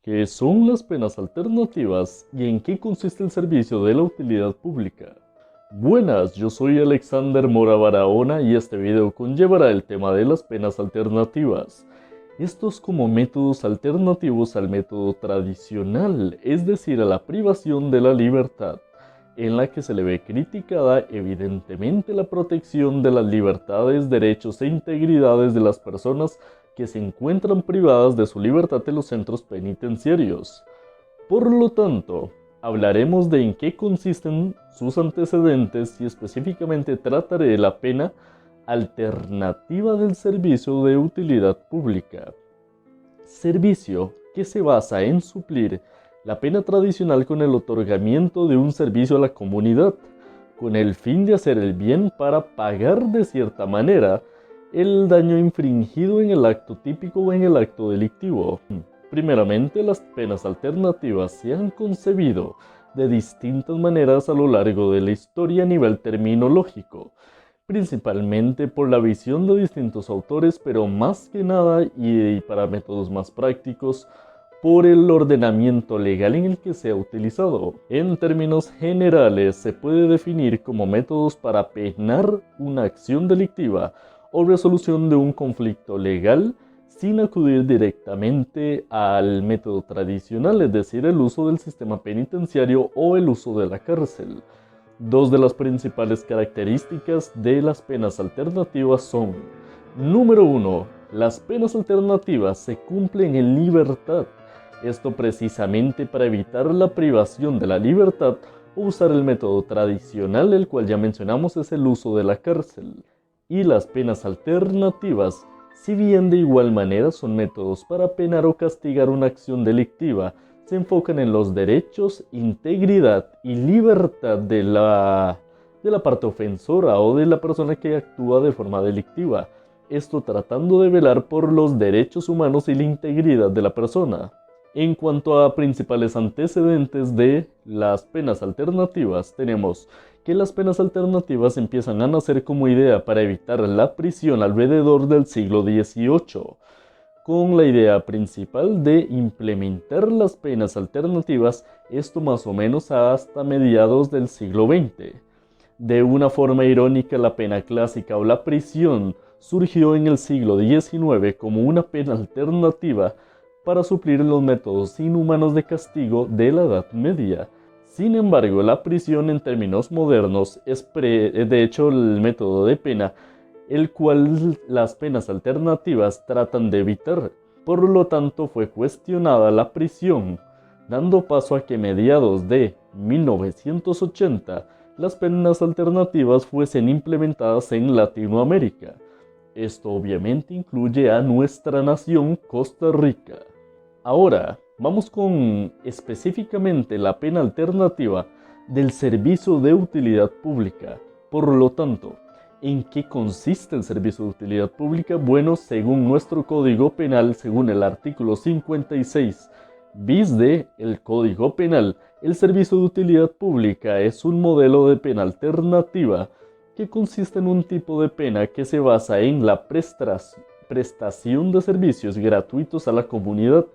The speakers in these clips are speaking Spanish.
¿Qué son las penas alternativas y en qué consiste el servicio de la utilidad pública? Buenas, yo soy Alexander Mora Barahona y este video conllevará el tema de las penas alternativas. Estos como métodos alternativos al método tradicional, es decir, a la privación de la libertad, en la que se le ve criticada evidentemente la protección de las libertades, derechos e integridades de las personas que se encuentran privadas de su libertad en los centros penitenciarios. Por lo tanto, hablaremos de en qué consisten sus antecedentes y específicamente trataré de la pena alternativa del servicio de utilidad pública. Servicio que se basa en suplir la pena tradicional con el otorgamiento de un servicio a la comunidad, con el fin de hacer el bien para pagar de cierta manera el daño infringido en el acto típico o en el acto delictivo. Primeramente, las penas alternativas se han concebido de distintas maneras a lo largo de la historia a nivel terminológico, principalmente por la visión de distintos autores, pero más que nada y para métodos más prácticos, por el ordenamiento legal en el que se ha utilizado. En términos generales, se puede definir como métodos para penar una acción delictiva o resolución de un conflicto legal sin acudir directamente al método tradicional, es decir, el uso del sistema penitenciario o el uso de la cárcel. Dos de las principales características de las penas alternativas son: número 1. Las penas alternativas se cumplen en libertad. Esto precisamente para evitar la privación de la libertad o usar el método tradicional, el cual ya mencionamos es el uso de la cárcel. Y las penas alternativas, si bien de igual manera son métodos para penar o castigar una acción delictiva, se enfocan en los derechos, integridad y libertad de la parte ofensora o de la persona que actúa de forma delictiva, esto tratando de velar por los derechos humanos y la integridad de la persona. En cuanto a principales antecedentes de las penas alternativas, tenemos que las penas alternativas empiezan a nacer como idea para evitar la prisión alrededor del siglo XVIII, con la idea principal de implementar las penas alternativas, esto más o menos hasta mediados del siglo XX. De una forma irónica, la pena clásica o la prisión surgió en el siglo XIX como una pena alternativa para suplir los métodos inhumanos de castigo de la Edad Media. Sin embargo, la prisión en términos modernos es de hecho el método de pena el cual las penas alternativas tratan de evitar. Por lo tanto, fue cuestionada la prisión, dando paso a que a mediados de 1980 las penas alternativas fuesen implementadas en Latinoamérica. Esto obviamente incluye a nuestra nación, Costa Rica. Ahora, vamos con específicamente la pena alternativa del servicio de utilidad pública. Por lo tanto, ¿en qué consiste el servicio de utilidad pública? Bueno, según nuestro Código Penal, según el artículo 56 bis del Código Penal, el servicio de utilidad pública es un modelo de pena alternativa que consiste en un tipo de pena que se basa en la prestación de servicios gratuitos a la comunidad,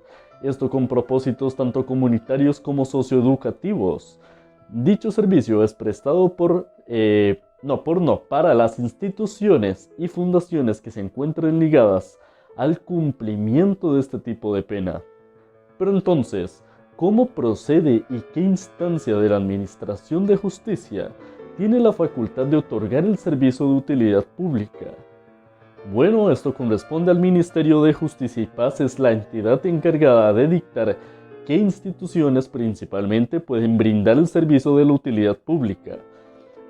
esto con propósitos tanto comunitarios como socioeducativos. Dicho servicio es prestado para las instituciones y fundaciones que se encuentren ligadas al cumplimiento de este tipo de pena. Pero entonces, ¿cómo procede y qué instancia de la Administración de Justicia tiene la facultad de otorgar el servicio de utilidad pública? Bueno, esto corresponde al Ministerio de Justicia y Paz, es la entidad encargada de dictar qué instituciones principalmente pueden brindar el servicio de la utilidad pública.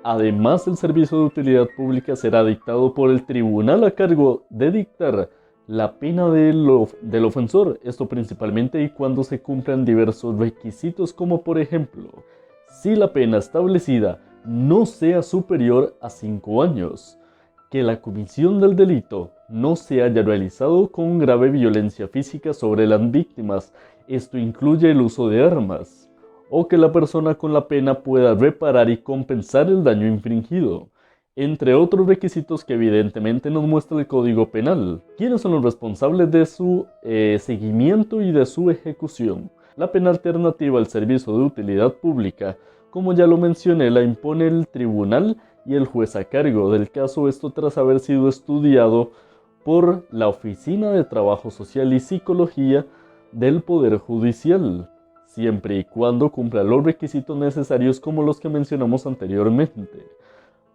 Además, el servicio de utilidad pública será dictado por el tribunal a cargo de dictar la pena del ofensor, esto principalmente y cuando se cumplan diversos requisitos, como por ejemplo, si la pena establecida no sea superior a 5 años, que la comisión del delito no se haya realizado con grave violencia física sobre las víctimas, esto incluye el uso de armas, o que la persona con la pena pueda reparar y compensar el daño infringido. entre otros requisitos que evidentemente nos muestra el Código Penal. ¿Quiénes son los responsables de su seguimiento y de su ejecución? La pena alternativa al servicio de utilidad pública, como ya lo mencioné, la impone el tribunal y el juez a cargo del caso, esto tras haber sido estudiado por la Oficina de Trabajo Social y Psicología del Poder Judicial, siempre y cuando cumpla los requisitos necesarios como los que mencionamos anteriormente.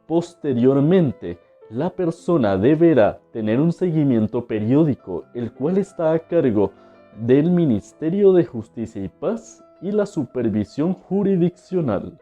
Posteriormente, la persona deberá tener un seguimiento periódico, el cual está a cargo del Ministerio de Justicia y Paz y la supervisión jurisdiccional.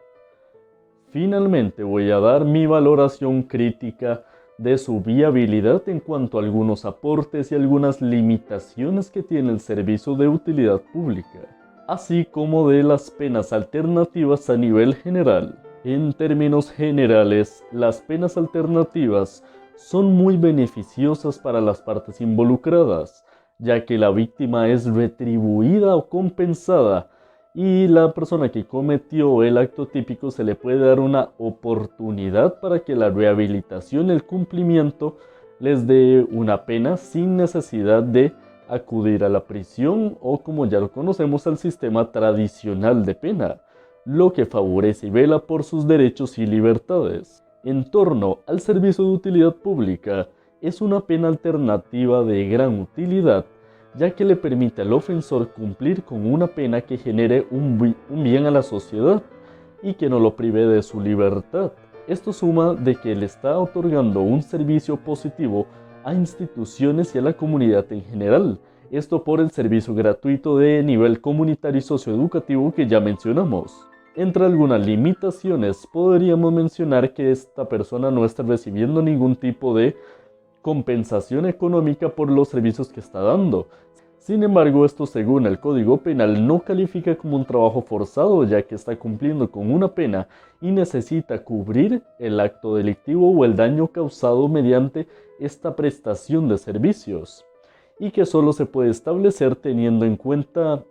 Finalmente, voy a dar mi valoración crítica de su viabilidad en cuanto a algunos aportes y algunas limitaciones que tiene el servicio de utilidad pública, así como de las penas alternativas a nivel general. En términos generales, las penas alternativas son muy beneficiosas para las partes involucradas, ya que la víctima es retribuida o compensada y la persona que cometió el acto típico se le puede dar una oportunidad para que la rehabilitación y el cumplimiento les dé una pena sin necesidad de acudir a la prisión o, como ya lo conocemos, al sistema tradicional de pena, lo que favorece y vela por sus derechos y libertades. En torno al servicio de utilidad pública, es una pena alternativa de gran utilidad, ya que le permite al ofensor cumplir con una pena que genere un bien a la sociedad y que no lo prive de su libertad. Esto suma de que le está otorgando un servicio positivo a instituciones y a la comunidad en general. Esto por el servicio gratuito de nivel comunitario y socioeducativo que ya mencionamos. Entre algunas limitaciones podríamos mencionar que esta persona no está recibiendo ningún tipo de compensación económica por los servicios que está dando. Sin embargo, esto, según el Código Penal, no califica como un trabajo forzado, ya que está cumpliendo con una pena y necesita cubrir el acto delictivo o el daño causado mediante esta prestación de servicios, y que solo se puede establecer teniendo en cuenta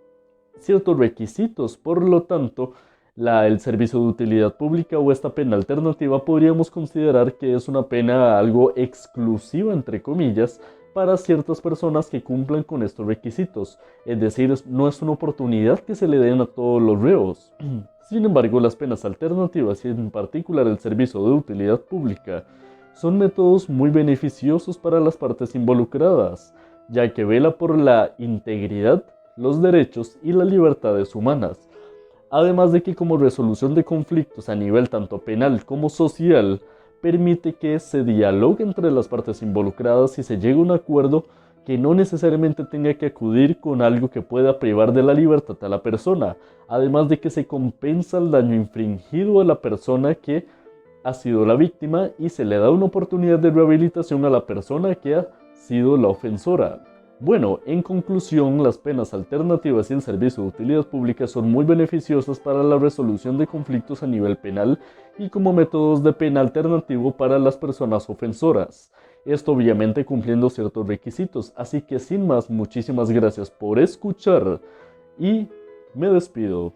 ciertos requisitos. Por lo tanto, el servicio de utilidad pública o esta pena alternativa podríamos considerar que es una pena algo exclusiva, entre comillas, para ciertas personas que cumplan con estos requisitos, es decir, no es una oportunidad que se le den a todos los reos. Sin embargo, las penas alternativas y en particular el servicio de utilidad pública son métodos muy beneficiosos para las partes involucradas, ya que vela por la integridad, los derechos y las libertades humanas, además de que como resolución de conflictos a nivel tanto penal como social, permite que se dialogue entre las partes involucradas y se llegue a un acuerdo que no necesariamente tenga que acudir con algo que pueda privar de la libertad a la persona, además de que se compensa el daño infringido a la persona que ha sido la víctima y se le da una oportunidad de rehabilitación a la persona que ha sido la ofensora. Bueno, en conclusión, las penas alternativas y el servicio de utilidad pública son muy beneficiosas para la resolución de conflictos a nivel penal y como métodos de pena alternativo para las personas ofensoras. Esto obviamente cumpliendo ciertos requisitos, así que sin más, muchísimas gracias por escuchar y me despido.